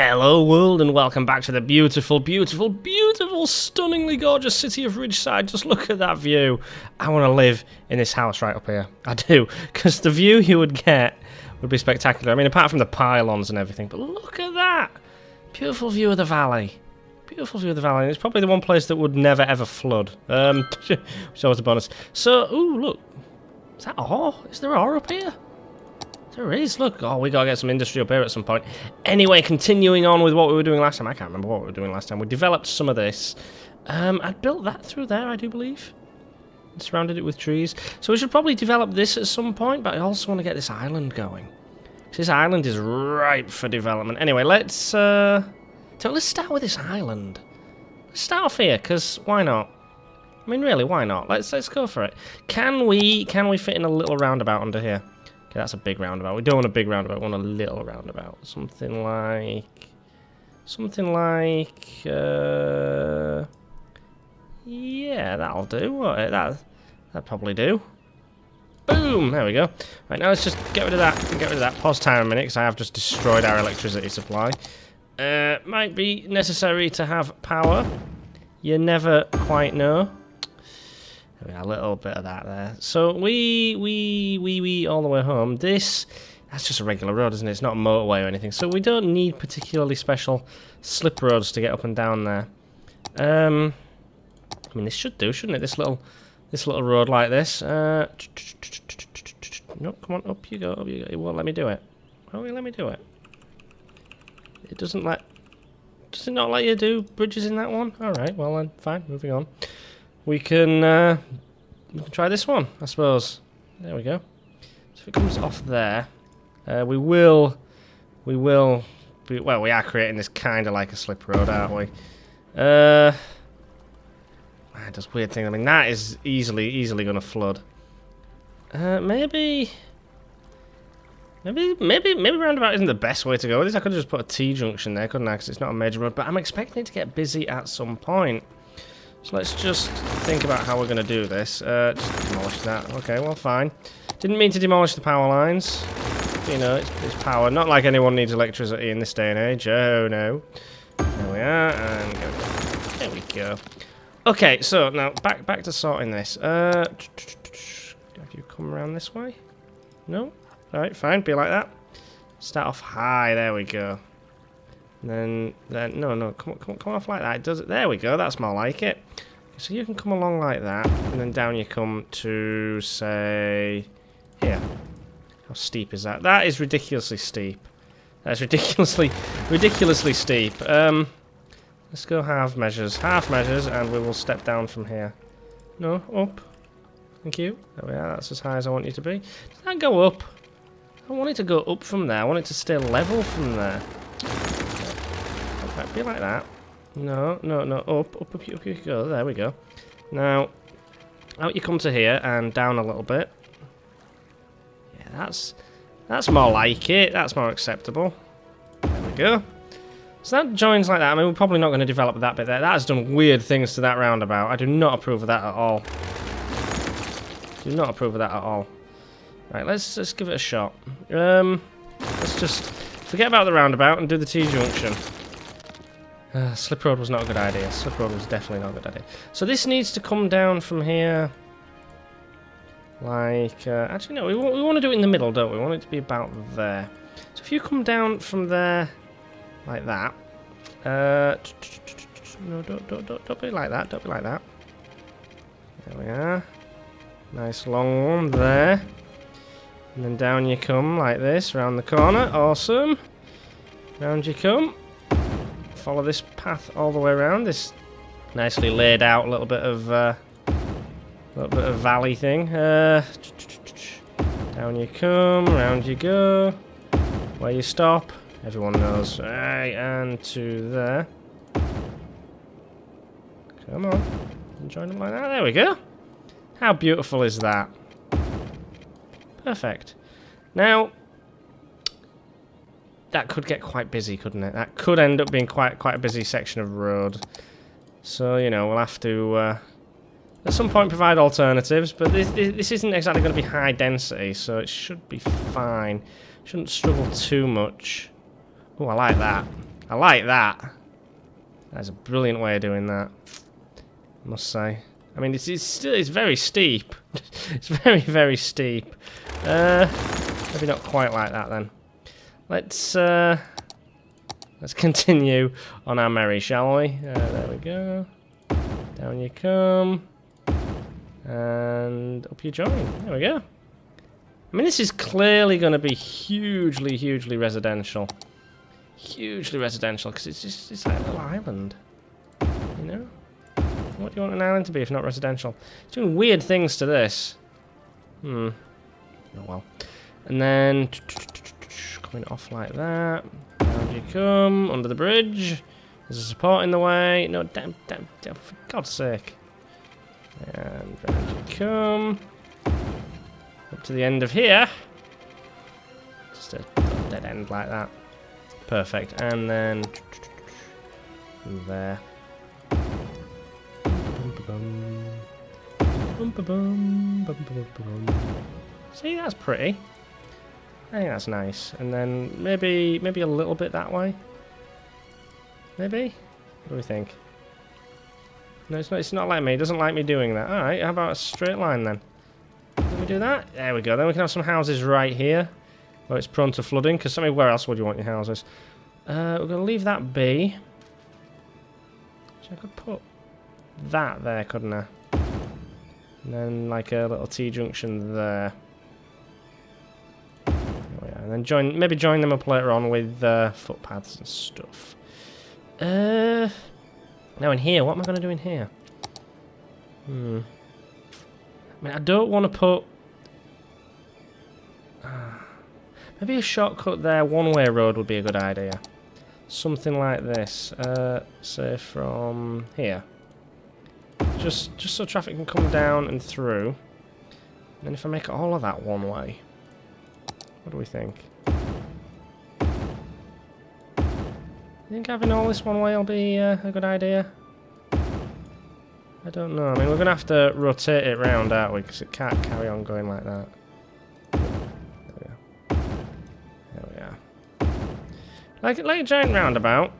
Hello world and welcome back to the beautiful, beautiful, beautiful, stunningly gorgeous city of Ridgeside. Just look at that view. I want to live in this house right up here. I do, because the view you would get would be spectacular. I mean, apart from the pylons and everything, but look at that. Beautiful view of the valley. Beautiful view of the valley. It's probably the one place that would never ever flood. Which is always a bonus. So, ooh, look. Is that ore? Is there ore up here? There is, look. Oh, we gotta get some industry up here at some point. Anyway, continuing on with what we were doing last time. I can't remember what we were doing last time. We developed some of this. I built that through there, I do believe. Surrounded it with trees. So we should probably develop this at some point, but I also want to get this island going. This island is ripe for development. Anyway, let's start with this island. Let's start off here, because why not? I mean, really, why not? Let's go for it. Can we fit in a little roundabout under here? Okay, that's a big roundabout. We don't want a big roundabout, we want a little roundabout. Something like... yeah, that'll do. That'll probably do. Boom! There we go. Right, now let's just get rid of that. Get rid of that. Pause time a minute, because I have just destroyed our electricity supply. Might be necessary to have power. You never quite know. A little bit of that there. So we all the way home. That's just a regular road, isn't it? It's not a motorway or anything. So we don't need particularly special slip roads to get up and down there. I mean, this should do, shouldn't it? This little road like this. No, come on, up you go, up you go. It won't let me do it. Won't it let me do it? It doesn't let. Does it not let you do bridges in that one? All right, well then, fine. Moving on. We can try this one, I suppose. There we go. So if it comes off there, we will be, well, we are creating this kind of like a slip road, aren't we? It does weird things. I mean, that is easily going to flood. Maybe roundabout isn't the best way to go with this. I could have just put a T-junction there, couldn't I? Because it's not a major road, but I'm expecting it to get busy at some point. So let's just think about how we're going to do this. Just demolish that. Okay, well, fine. Didn't mean to demolish the power lines. You know, it's power. Not like anyone needs electricity in this day and age. Oh, no. There we are, and go. There we go. Okay, so now back to sorting this. Have you come around this way? No? Alright, fine. Be like that. Start off high. There we go. Then no, come off like that. It does it. There we go. That's more like it. So you can come along like that, and then down you come to say here. How steep is that? That is ridiculously steep. That's ridiculously steep. Let's go half measures, and we will step down from here. No, up. Thank you. There we are. That's as high as I want you to be. Does that go up? I want it to go up from there. I want it to stay level from there. Be like that. No. Up you go. There we go. Now, out you come to here and down a little bit. Yeah, that's more like it. That's more acceptable. There we go. So that joins like that. I mean, we're probably not going to develop that bit there. That has done weird things to that roundabout. I do not approve of that at all. Do not approve of that at all. Right, let's give it a shot. Let's just forget about the roundabout and do the T-junction. Slip road was not a good idea. Slip road was definitely not a good idea. So this needs to come down from here. Like, actually no, we want to do it in the middle, don't we? We want it to be about there. So if you come down from there, like that. No, don't be like that. Don't be like that. There we are. Nice long one there. And then down you come like this, round the corner. Awesome. Round you come. Follow this path all the way around. This nicely laid out little bit of valley thing. Down you come, round you go. Where you stop, everyone knows. Right, and to there. Come on, and join them like that. There we go. How beautiful is that? Perfect. Now. That could get quite busy, couldn't it? That could end up being quite a busy section of road. So, you know, we'll have to, at some point, provide alternatives. But this isn't exactly going to be high density, so it should be fine. Shouldn't struggle too much. Oh, I like that. I like that. That's a brilliant way of doing that, I must say. I mean, it's very steep. It's very, very steep. Maybe not quite like that then. Let's continue on our merry, shall we? There we go. Down you come. And up you join. There we go. I mean, this is clearly going to be hugely, hugely residential. Hugely residential, because it's like a little island. You know? What do you want an island to be if not residential? It's doing weird things to this. Oh well. And then coming off like that. Down you come, under the bridge. There's a support in the way. No, damn, for God's sake. And round you come. Up to the end of here. Just a dead end like that. Perfect. And then there. See, that's pretty. I think that's nice. And then maybe a little bit that way. Maybe? What do we think? No, it's not like me. It doesn't like me doing that. Alright, how about a straight line then? Let me do that. There we go. Then we can have some houses right here. Where it's prone to flooding. Because where else would you want your houses? We're going to leave that be. So I could put that there, couldn't I? And then like a little T-junction there. Oh yeah, and then maybe join them up later on with footpaths and stuff. Now in here, what am I going to do in here? I mean, I don't want to put... maybe a shortcut there, one-way road would be a good idea. Something like this, say from here. Just so traffic can come down and through. And then if I make all of that one way, what do we think? You think having all this one way will be a good idea? I don't know. I mean, we're going to have to rotate it round, aren't we? Because it can't carry on going like that. There we are. Like a giant roundabout.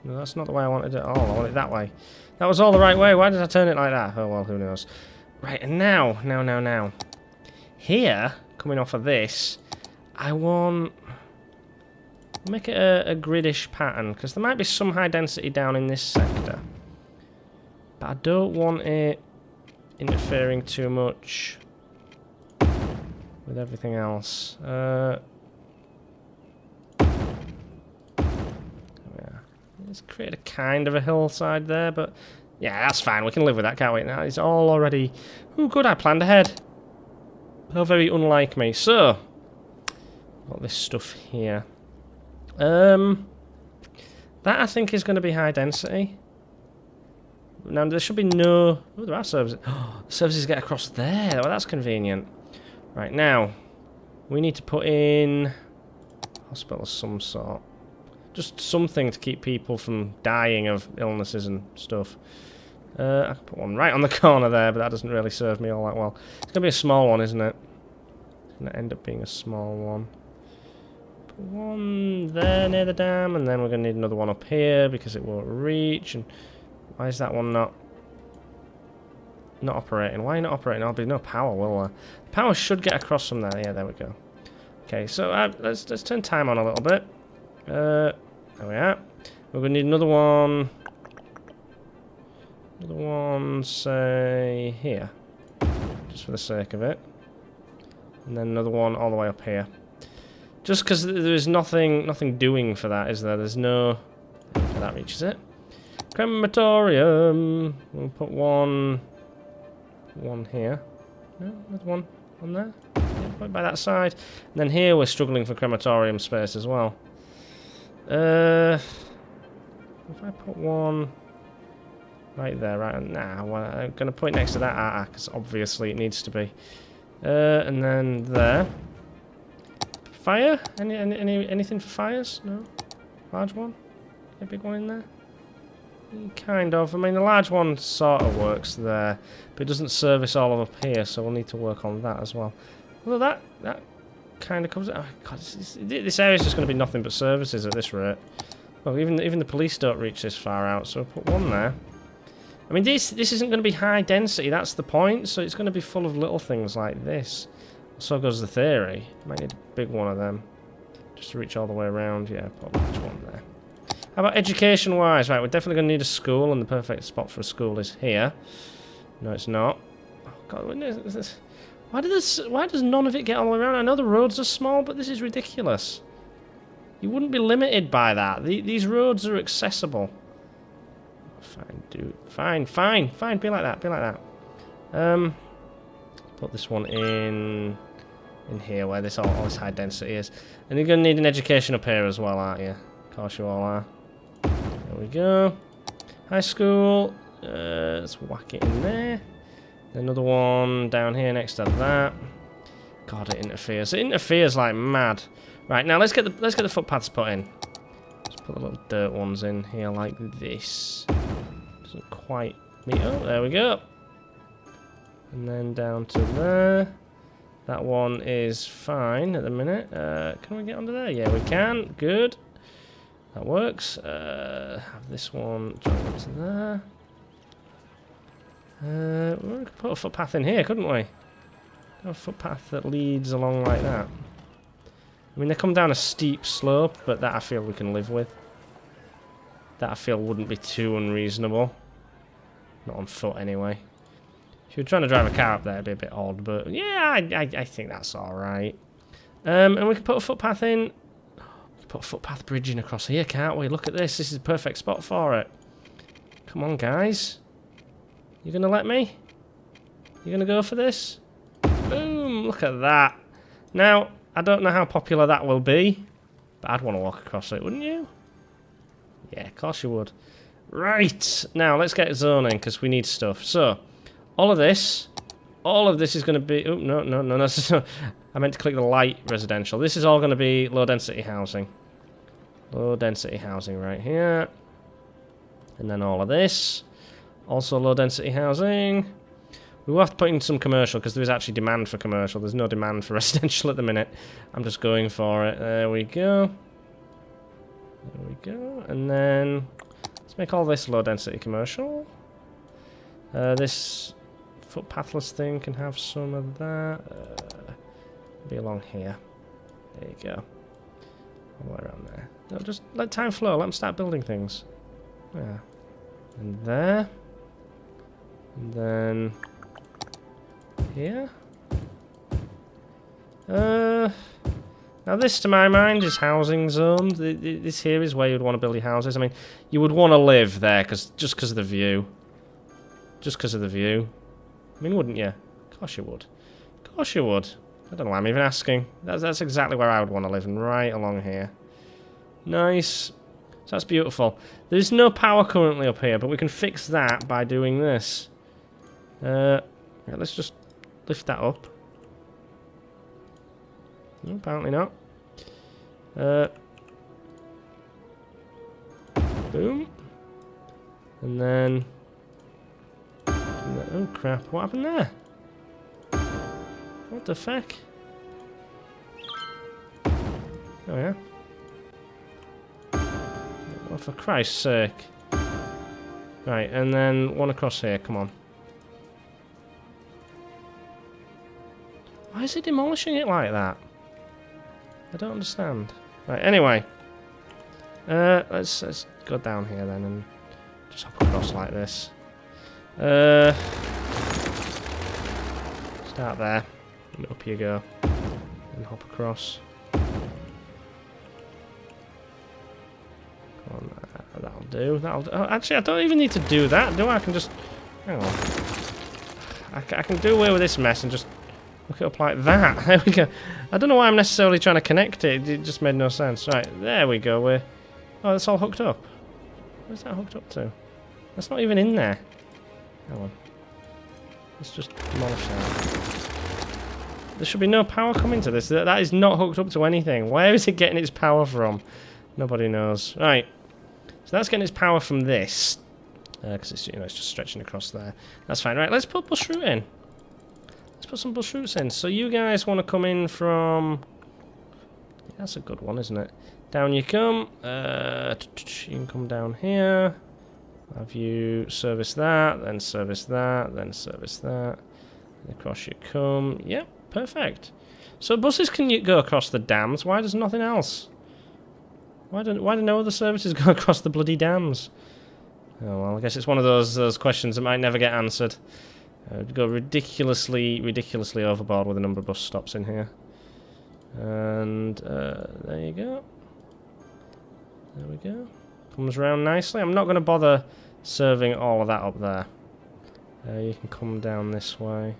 No, that's not the way I wanted it at all. I want it that way. That was all the right way. Why did I turn it like that? Oh, well, who knows. Right, and now. Here, coming off of this, I want... make it a gridish pattern, because there might be some high density down in this sector. But I don't want it interfering too much with everything else. Let's create a kind of a hillside there, but yeah, that's fine. We can live with that, can't we? Now it's all already... Oh, good, I planned ahead. How very unlike me. So, got this stuff here. That I think is going to be high density. Now there should be no... Oh, there are services. Oh, services get across there. Well, that's convenient. Right, now we need to put in hospital of some sort. Just something to keep people from dying of illnesses and stuff. I can put one right on the corner there, but that doesn't really serve me all that well. It's going to be a small one, isn't it? It's going to end up being a small one. Put one there near the dam, and then we're going to need another one up here because it won't reach. And why is that one not operating? Why not operating? There'll be no power, will there? Power should get across from there. Yeah, there we go. Okay, so let's turn time on a little bit. There we are. We're going to need another one. Another one, say, here. Just for the sake of it. And then another one all the way up here. Just because there's nothing doing for that, is there? There's no... That reaches it. Crematorium. We'll put one here. No, another one there. Yeah, put it by that side. And then here we're struggling for crematorium space as well. If I put one right there, right? Nah, well, I'm going to put it next to that because obviously it needs to be. And then there. Fire? Anything for fires? No? Large one? A big one in there? Kind of. I mean, the large one sort of works there, but it doesn't service all of up here, so we'll need to work on that as well. Although that kind of covers it. Oh, God, this area is just going to be nothing but services at this rate. Well, even the police don't reach this far out, so we'll put one there. I mean, this isn't going to be high density, that's the point, so it's going to be full of little things like this. So goes the theory. Might need a big one of them. Just to reach all the way around. Yeah, put a large one there. How about education-wise? Right, we're definitely going to need a school, and the perfect spot for a school is here. No, it's not. Oh, God, why does none of it get all the way around? I know the roads are small, but this is ridiculous. You wouldn't be limited by that. These roads are accessible. Fine, dude. Fine. Be like that. Put this one in here where this all this high density is. And you're going to need an education up here as well, aren't you? Of course you all are. There we go. High school. Let's whack it in there. Another one down here next to that. God, it interferes. It interferes like mad. Right, now let's get the footpaths put in. Let's put the little dirt ones in here like this. Doesn't quite meet up. There we go. And then down to there. That one is fine at the minute. Can we get under there? Yeah, we can. Good. That works. Have this one join up to there. We could put a footpath in here, couldn't we? A footpath that leads along like that. I mean, they come down a steep slope, but that I feel we can live with. That I feel wouldn't be too unreasonable. Not on foot, anyway. If you were trying to drive a car up there, it'd be a bit odd, but yeah, I think that's alright. And we can put a footpath in. We can put a footpath bridge in across here, can't we? Look at this. This is the perfect spot for it. Come on, guys. You gonna let me? You gonna go for this? Boom! Look at that. Now, I don't know how popular that will be, but I'd want to walk across it, wouldn't you? Yeah, of course you would. Right! Now, let's get zoning, because we need stuff. So, all of this is going to be... Oh, no. I meant to click the light residential. This is all going to be low-density housing. Low-density housing right here. And then all of this. Also low-density housing. We will have to put in some commercial, because there is actually demand for commercial. There's no demand for residential at the minute. I'm just going for it. There we go. There we go. And then... let's make all this low-density commercial. This... footpathless thing can have some of that. Be along here. There you go. All the way around there. No, just let time flow. Let them start building things. Yeah. And there. And then here. Now this, to my mind, is housing zoned. This here is where you'd want to build your houses. I mean, you would want to live there just because of the view. Just because of the view. I mean, wouldn't you? Of course you would. Of course you would. I don't know why I'm even asking. That's exactly where I would want to live, and right along here. Nice. So that's beautiful. There's no power currently up here, but we can fix that by doing this. Yeah, let's just lift that up. No, apparently not. Boom. And then... oh crap, what happened there? What the feck? Oh yeah. Well, for Christ's sake. Right, and then one across here, come on. Why is it demolishing it like that? I don't understand. Right, anyway. Let's go down here then and just hop across like this. Start there, and up you go, and hop across. Come on, that'll do. That'll do. Oh, actually, I don't even need to do that, do I? I can just... hang on. I can do away with this mess and just hook it up like that. There we go. I don't know why I'm necessarily trying to connect it. It just made no sense. Right, there we go. Oh, that's all hooked up. Where's that hooked up to? That's not even in there. Hang on. Let's just demolish that. There should be no power coming to this. That is not hooked up to anything. Where is it getting its power from? Nobody knows. Right. So that's getting its power from this. Because it's, it's just stretching across there. That's fine. Right, let's put bush root in. Let's put some bush roots in. So you guys want to come in from That's a good one, isn't it? Down you come. You can come down here. Have you service that, then service that, then service that. And across you come. Yep, perfect. So buses can go across the dams. Why does nothing else? Why do no other services go across the bloody dams? Oh well, I guess it's one of those questions that might never get answered. Go ridiculously overboard with the number of bus stops in here. And there you go. There we go. Comes around nicely. I'm not going to bother serving all of that up there. You can come down this way.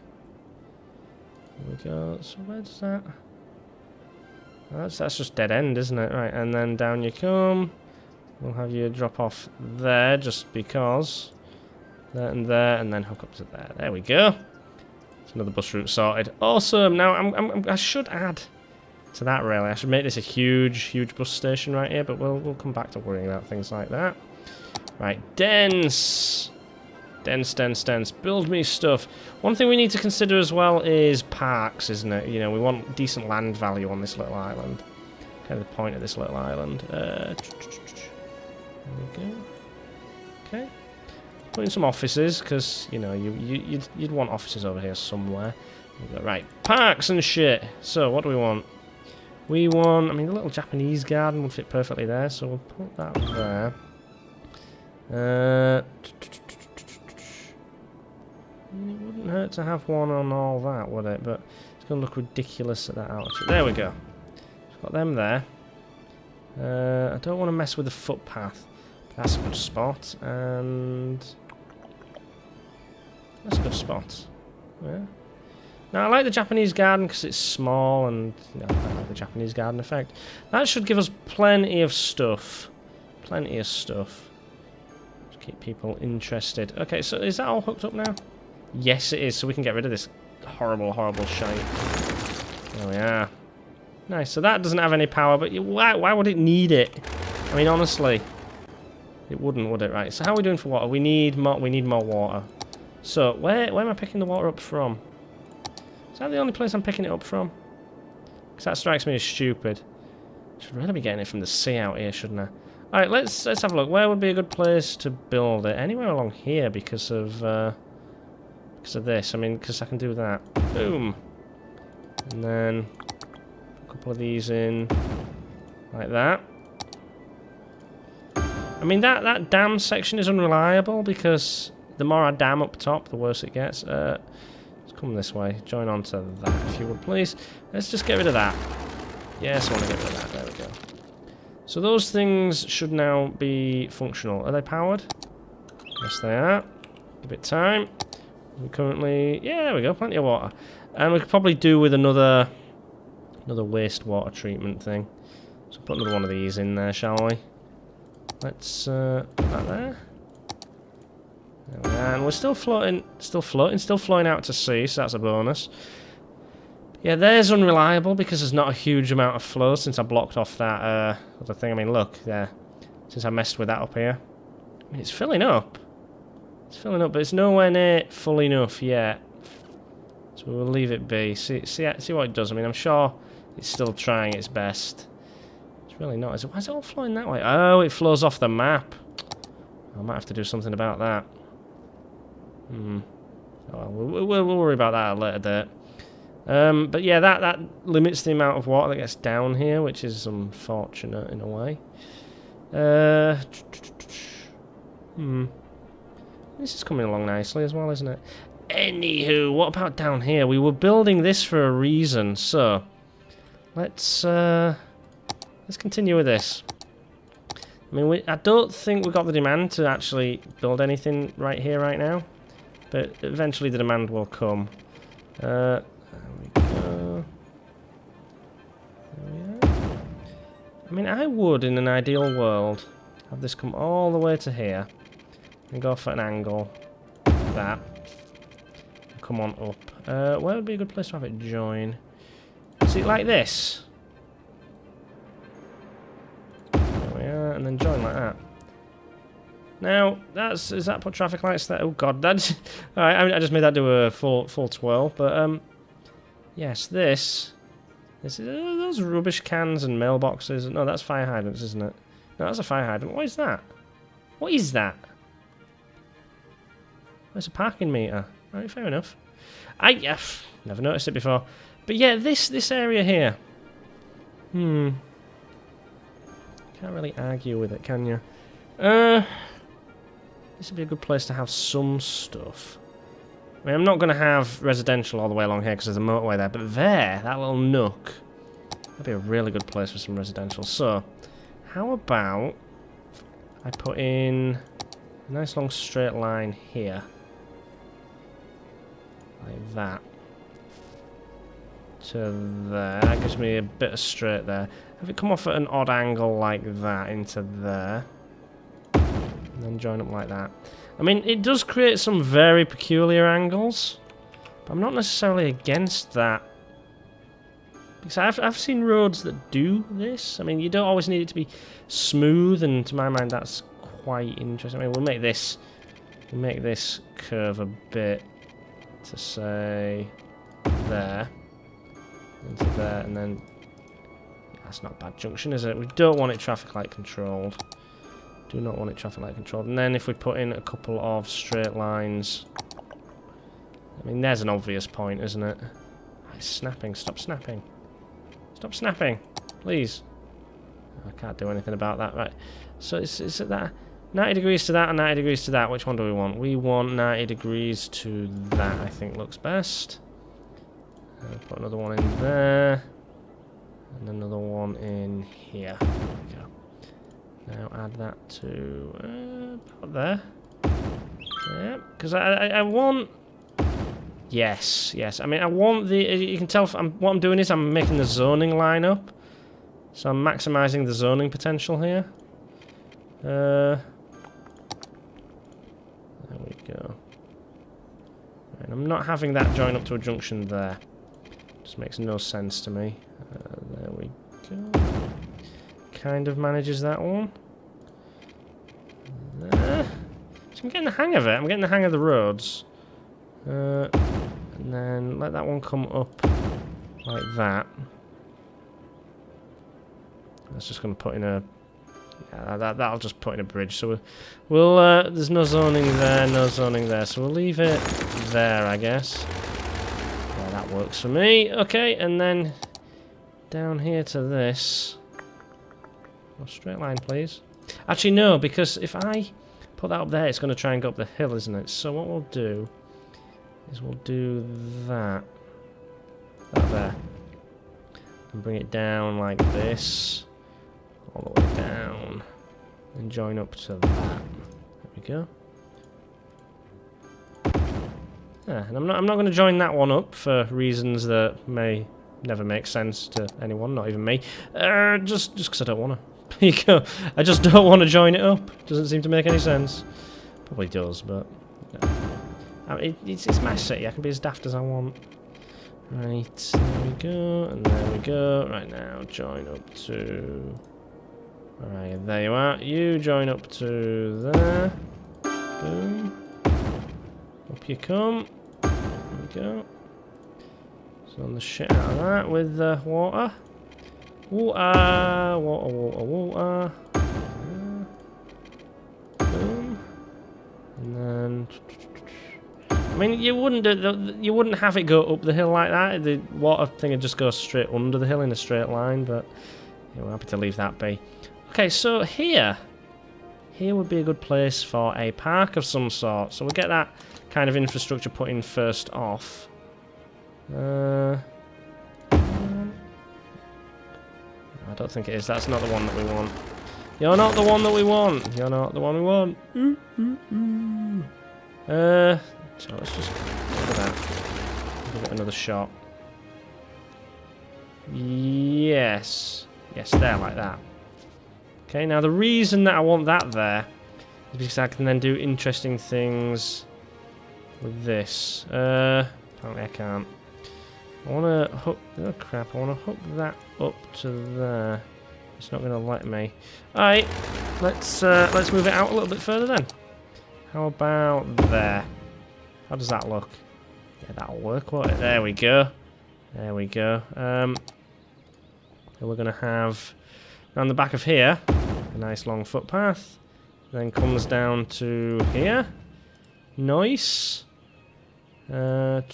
There we go. So where does that... That's just dead end, isn't it? Right, and then down you come. We'll have you drop off there just because. There, and then hook up to there. There we go. It's another bus route sorted. Awesome. Now I should add to that really. I should make this a huge bus station right here, but we'll come back to worrying about things like that. Right, dense. Dense. Build me stuff. One thing we need to consider as well is parks, isn't it? You know, we want decent land value on this little island. Kind of the point of this little island. There we go. Okay. Put in some offices, because, you know, you'd want offices over here somewhere. Right, parks and shit. So, what do we want? We want... I mean, the little Japanese garden would fit perfectly there, so we'll put that there. It wouldn't hurt to have one on all that, would it? But it's going to look ridiculous at that altitude. There we go. Got them there. I don't want to mess with the footpath. That's a good spot, and that's a good spot. Yeah. Now I like the Japanese garden because it's small, and you know, I like the Japanese garden effect. That should give us plenty of stuff. Plenty of stuff. Just keep people interested. Okay, so is that all hooked up now? Yes, it is. So we can get rid of this horrible shite. There we are. Nice. So that doesn't have any power, but why would it need it? I mean, honestly. It wouldn't, would it? Right, so how are we doing for water? We need more water. So, where am I picking the water up from? Is that the only place I'm picking it up from? Because that strikes me as stupid. Should really be getting it from the sea out here, shouldn't I? Alright, let's have a look. Where would be a good place to build it? Anywhere along here because of this. I mean, because I can do that. Boom! And then a couple of these in like that. I mean, that dam section is unreliable because the more I dam up top, the worse it gets. Let's come this way. Join onto that, if you would, please. Let's just get rid of that. Yes, I want to get rid of that. There we go. So those things should now be functional. Are they powered? Yes, they are. Give it time. We currently... Yeah, there we go. Plenty of water. And we could probably do with another wastewater treatment thing. So put another one of these in there, shall we? Let's put that there. There we are. And we're still floating, still flowing out to sea, so that's a bonus. Yeah, there's unreliable because there's not a huge amount of flow since I blocked off that other thing. I mean, look, there. Since I messed with that up here. I mean, it's filling up. It's filling up, but it's nowhere near full enough yet. So we'll leave it be. See what it does. I mean, I'm sure it's still trying its best. Really not. Why is it all flowing that way? Oh, it flows off the map. I might have to do something about that. Oh, we'll worry about that at a later date. But yeah, that limits the amount of water that gets down here, which is unfortunate in a way. This is coming along nicely as well, isn't it? Anywho, what about down here? We were building this for a reason, so let's continue with this. I mean, I don't think we've got the demand to actually build anything right here, right now. But eventually the demand will come. There we go. There we are. I mean, I would, in an ideal world, have this come all the way to here. And go for an angle like that. Come on up. Where would be a good place to have it join? Is it like this? And then join like that. Now, is that put traffic lights there? Oh god, that's... Alright, I just made that do a full twirl, but, yes, this Those rubbish cans and mailboxes. No, that's fire hydrants, isn't it? No, that's a fire hydrant. What is that? What is that? There's a parking meter. Right, fair enough. Never noticed it before. But yeah, this area here. Can't really argue with it, can you? This would be a good place to have some stuff. I mean, I'm not going to have residential all the way along here because there's a motorway there, but there, that little nook, that'd be a really good place for some residential. So, how about I put in a nice long straight line here. Like that. To there. That gives me a bit of straight there. Have it come off at an odd angle like that into there. And then join up like that. I mean, it does create some very peculiar angles, but I'm not necessarily against that. Because I've seen roads that do this. I mean, you don't always need it to be smooth, and to my mind, that's quite interesting. I mean, we'll make this curve a bit to say there, into there, and then that's not a bad junction, is it? We don't want it traffic light controlled. Do not want it traffic light controlled. And then if we put in a couple of straight lines, I mean, there's an obvious point, isn't it? It's snapping. Stop snapping. Stop snapping, please. I can't do anything about that. Right. So is it that 90 degrees to that and 90 degrees to that? Which one do we want? We want 90 degrees to that. I think looks best. Put another one in there, and another one in here. There we go. Now add that to about there. Yeah, because I want. Yes. I mean, I want the. You can tell what I'm doing is I'm making the zoning line up, so I'm maximising the zoning potential here. There we go. And I'm not having that join up to a junction there. Just makes no sense to me. There we go. Kind of manages that one. There. So I'm getting the hang of it. I'm getting the hang of the roads. And then let that one come up like that. That's just going to put in a... Yeah, that'll just put in a bridge. So we'll there's no zoning there, no zoning there. So we'll leave it there, I guess. Yeah, that works for me. Okay, and then down here to this... Oh, straight line, please. Actually, no, because if I put that up there, it's going to try and go up the hill, isn't it? So what we'll do is we'll do that. That there. And bring it down like this. All the way down. And join up to that. There we go. Yeah, and I'm not going to join that one up for reasons that may never make sense to anyone, not even me. Just because I don't want to. There you go. I just don't want to join it up. Doesn't seem to make any sense. Probably does, but no. I mean, it's my city. I can be as daft as I want. Right, there we go, and there we go. Right now, join up to... Alright, there you are. You join up to there. Boom. Up you come. There we go. So on the shit out of that with the water. Water. Boom. And then... I mean, you wouldn't have it go up the hill like that. The water thing would just go straight under the hill in a straight line, but yeah, we're happy to leave that be. Okay, so here would be a good place for a park of some sort. So we'll get that kind of infrastructure put in first off. I don't think it is. That's not the one that we want. You're not the one that we want. You're not the one we want. So let's just look at that. Give it another shot. Yes. Yes, there, like that. Okay, now the reason that I want that there is because I can then do interesting things with this. Apparently I can't. I want to hook... Oh, crap. I want to hook that up to there. It's not going to let me. Alright, let's move it out a little bit further then. How about there? How does that look? Yeah, that'll work, won't it? There we go. There we go. And we're going to have, around the back of here, a nice long footpath. Then comes down to here. Nice. There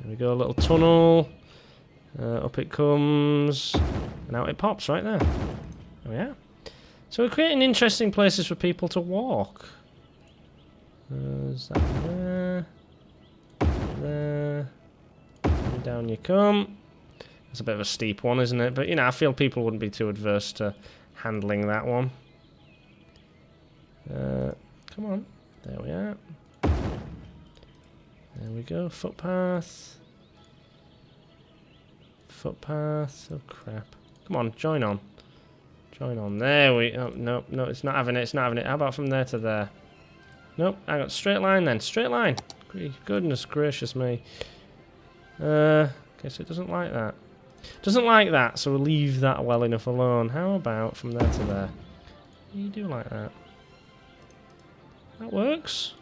we go, a little tunnel. Up it comes. And out it pops right there. Oh yeah. So we're creating interesting places for people to walk. Is that there? There. And down you come. It's a bit of a steep one, isn't it? But, you know, I feel people wouldn't be too adverse to handling that one. Come on. There we are. There we go. Footpath. Footpath. Oh, crap. Come on, join on. Join on. There we... Oh, no, no, it's not having it. It's not having it. How about from there to there? Nope. I got straight line then. Straight line. Goodness gracious me. Okay, so it doesn't like that. Doesn't like that, so we'll leave that well enough alone. How about from there to there? You do like that. That works.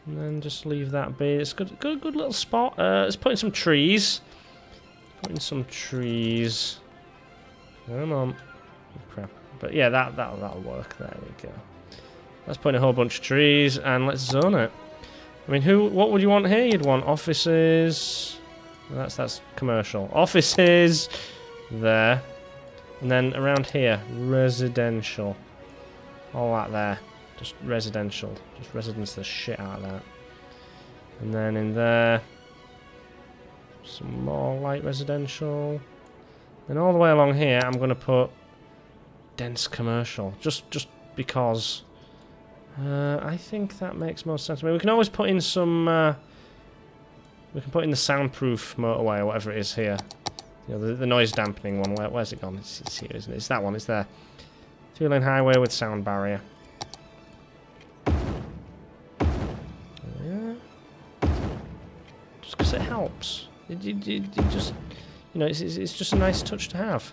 And then just leave that be. It's good little spot. Let's put in some trees. Put in some trees. Come on. Oh, crap. But yeah, that'll work. There we go. Let's put in a whole bunch of trees and let's zone it. I mean, what would you want here? You'd want offices. That's commercial. Offices there. And then around here, residential. All that there. Just residential. Just residence the shit out of that. And then in there, some more light residential. And all the way along here, I'm going to put dense commercial. Just because I think that makes most sense. I mean, we can always put in some... we can put in the soundproof motorway or whatever it is here. You know, the noise dampening one. Where's it gone? It's here, isn't it? It's that one. It's there. 2-lane highway with sound barrier. Yeah. Just because it helps. It just, you know, it's just a nice touch to have.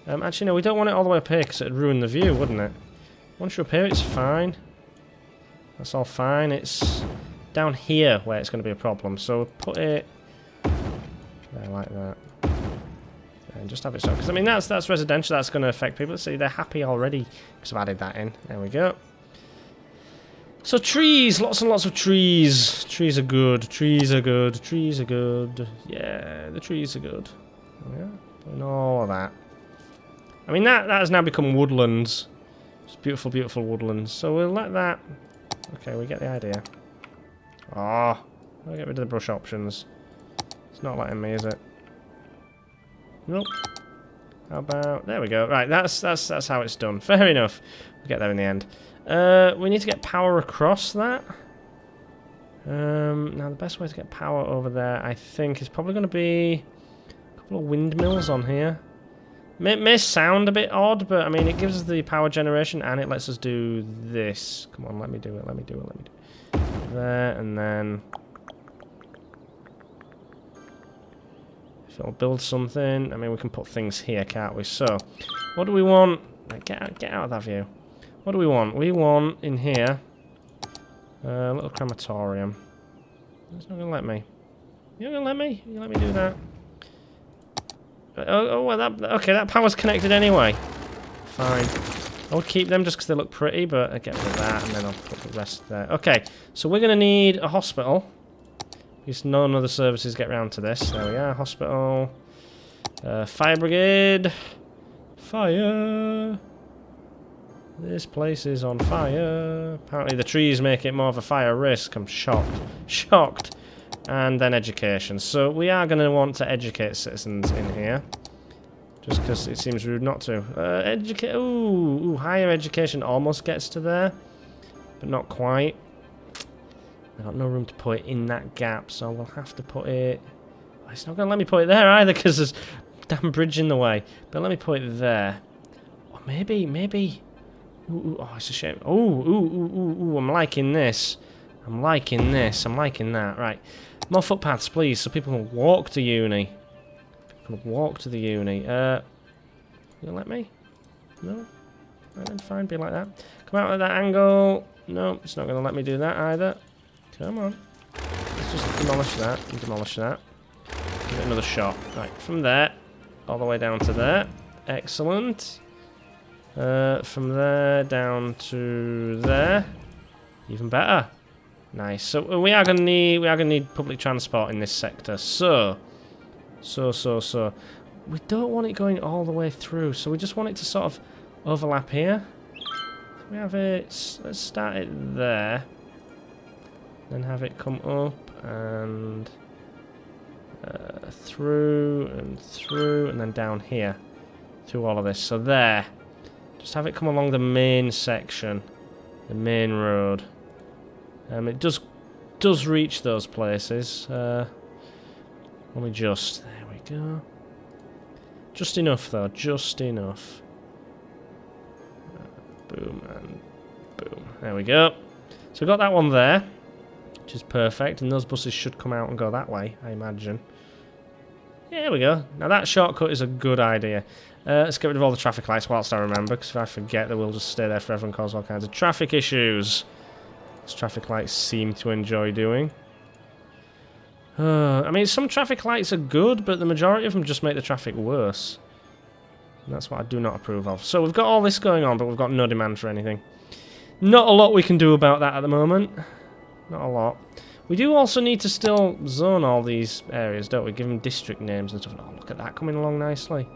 Actually, no, we don't want it all the way up here because it'd ruin the view, wouldn't it? Once you're up here, it's fine. That's all fine. It's down here where it's going to be a problem. So put it there like that. And just have it so. Because I mean that's residential. That's going to affect people. Let's see, they're happy already because I've added that in. There we go. So trees, lots and lots of trees. Trees are good. Trees are good. Trees are good. Yeah, the trees are good. Yeah, and all of that. I mean that has now become woodlands. It's beautiful, beautiful woodlands. So we'll let that. Okay, we get the idea. Oh, I'll get rid of the brush options. It's not letting me, is it? Nope. How about... There we go. Right, that's how it's done. Fair enough. We'll get there in the end. We need to get power across that. Now, the best way to get power over there, I think, is probably going to be a couple of windmills on here. It may sound a bit odd, but, I mean, it gives us the power generation, and it lets us do this. Come on, let me do it, let me do it, let me do it. There, and then... If it'll build something, I mean, we can put things here, can't we? So, what do we want? Get out of that view. What do we want? We want, in here, a little crematorium. It's not going to let me. You're not going to let me? You let me do that? Oh, well, okay, that power's connected anyway. Fine. I'll keep them just because they look pretty, but I'll get rid of that, and then I'll put the rest there. Okay, so we're going to need a hospital. Because none of the services get round to this. There we are, hospital. Fire brigade. Fire. This place is on fire. Apparently the trees make it more of a fire risk. I'm shocked. Shocked. And then education. So we are going to want to educate citizens in here. Just because it seems rude not to. Ooh, higher education almost gets to there. But not quite. I've got no room to put it in that gap, so we'll have to put it... It's not going to let me put it there either, because there's a damn bridge in the way. But let me put it there. Or maybe... Ooh, oh, it's a shame. Ooh, I'm liking this. I'm liking this. I'm liking that. Right. More footpaths, please, so people can walk to uni. People can walk to the uni. You gonna let me? No? Right then, fine, be like that. Come out at that angle. No, it's not going to let me do that either. Come on. Let's just demolish that and demolish that. Give it another shot. Right, from there, all the way down to there. Excellent. From there down to there. Even better. Nice. So we are gonna need public transport in this sector. So. We don't want it going all the way through, so we just want it to sort of overlap here. We have it. Let's start it there. Then have it come up and through and then down here through all of this. So there. Just have it come along the main section, the main road. It does reach those places. Only just. There we go. Just enough though. Just enough. Boom and boom. There we go. So we've got that one there, which is perfect, and those buses should come out and go that way, I imagine. Yeah, there we go. Now that shortcut is a good idea. Let's get rid of all the traffic lights whilst I remember, because if I forget, they will just stay there forever and cause all kinds of traffic issues. As traffic lights seem to enjoy doing. I mean, some traffic lights are good, but the majority of them just make the traffic worse. And that's what I do not approve of. So we've got all this going on, but we've got no demand for anything. Not a lot we can do about that at the moment. Not a lot. We do also need to still zone all these areas, don't we? Give them district names and stuff. Oh, look at that coming along nicely.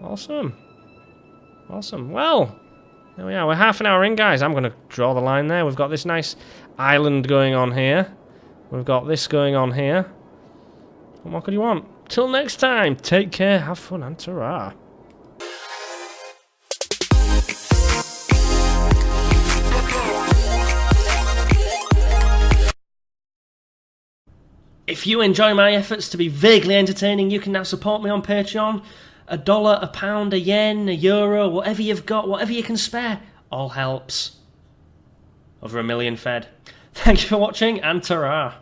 Awesome. Awesome. Well, there we are. We're half an hour in, guys. I'm going to draw the line there. We've got this nice island going on here. We've got this going on here. What more could you want? Till next time, take care, have fun, and ta-ra. If you enjoy my efforts to be vaguely entertaining, you can now support me on Patreon. $1, a pound, a yen, a euro, whatever you've got, whatever you can spare, all helps. Over 1 million fed. Thank you for watching, and ta-ra.